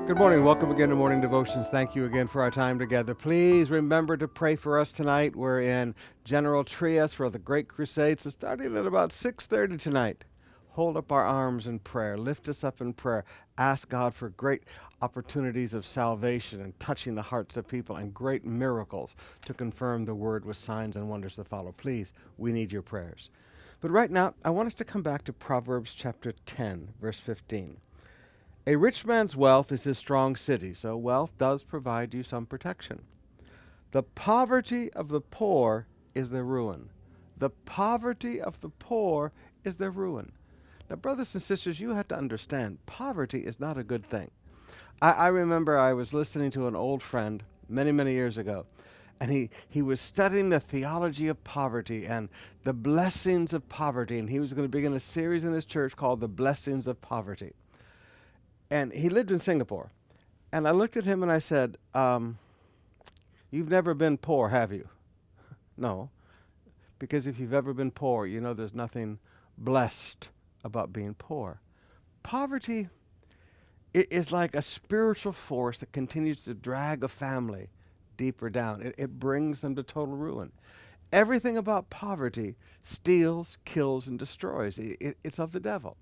Good morning. Welcome again to Morning Devotions. Thank you again for our time together. Please remember to pray for us tonight. We're in General Trias for the Great Crusade, so starting at about 6:30 tonight. Hold up our arms in prayer. Lift us up in prayer. Ask God for great opportunities of salvation and touching the hearts of people and great miracles to confirm the word with signs and wonders to follow. Please, we need your prayers. But right now, I want us to come back to Proverbs chapter 10, verse 15. A rich man's wealth is his strong city, so wealth does provide you some protection. The poverty of the poor is their ruin. The poverty of the poor is their ruin. Now, brothers and sisters, you have to understand, poverty is not a good thing. I remember I was listening to an old friend many, many years ago, and he was studying the theology of poverty and the blessings of poverty, and he was going to begin a series in his church called The Blessings of Poverty. And he lived in Singapore. And I looked at him and I said, you've never been poor, have you? No. Because if you've ever been poor, you know there's nothing blessed about being poor. Poverty is like a spiritual force that continues to drag a family deeper down. It brings them to total ruin. Everything about poverty steals, kills, and destroys. It's of the devil.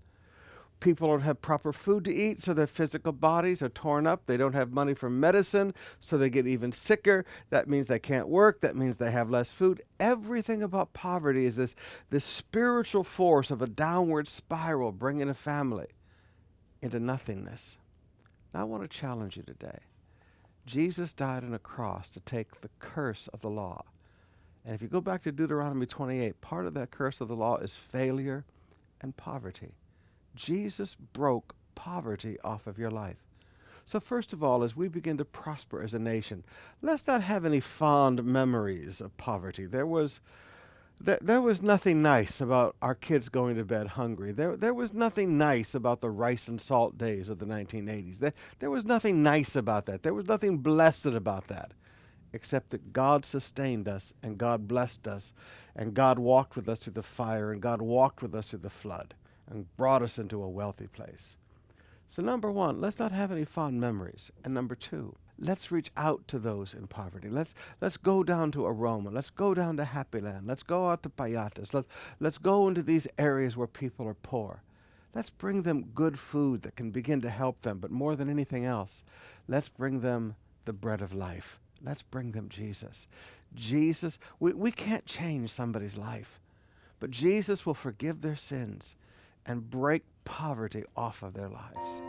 People don't have proper food to eat, so their physical bodies are torn up. They don't have money for medicine, so they get even sicker. That means they can't work. That means they have less food. Everything about poverty is this spiritual force of a downward spiral bringing a family into nothingness. Now, I want to challenge you today. Jesus died on a cross to take the curse of the law. And if you go back to Deuteronomy 28, part of that curse of the law is failure and poverty. Jesus broke poverty off of your life. So first of all, as we begin to prosper as a nation, let's not have any fond memories of poverty. There was nothing nice about our kids going to bed hungry. There was nothing nice about the rice and salt days of the 1980s. There was nothing nice about that. There was nothing blessed about that, except that God sustained us and God blessed us and God walked with us through the fire and God walked with us through the flood and brought us into a wealthy place. So number one, let's not have any fond memories. And number two, let's reach out to those in poverty. Let's go down to Aroma. Let's go down to Happy Land. Let's go out to Payatas. Let's go into these areas where people are poor. Let's bring them good food that can begin to help them. But more than anything else, let's bring them the bread of life. Let's bring them Jesus. Jesus, we can't change somebody's life, but Jesus will forgive their sins and break poverty off of their lives.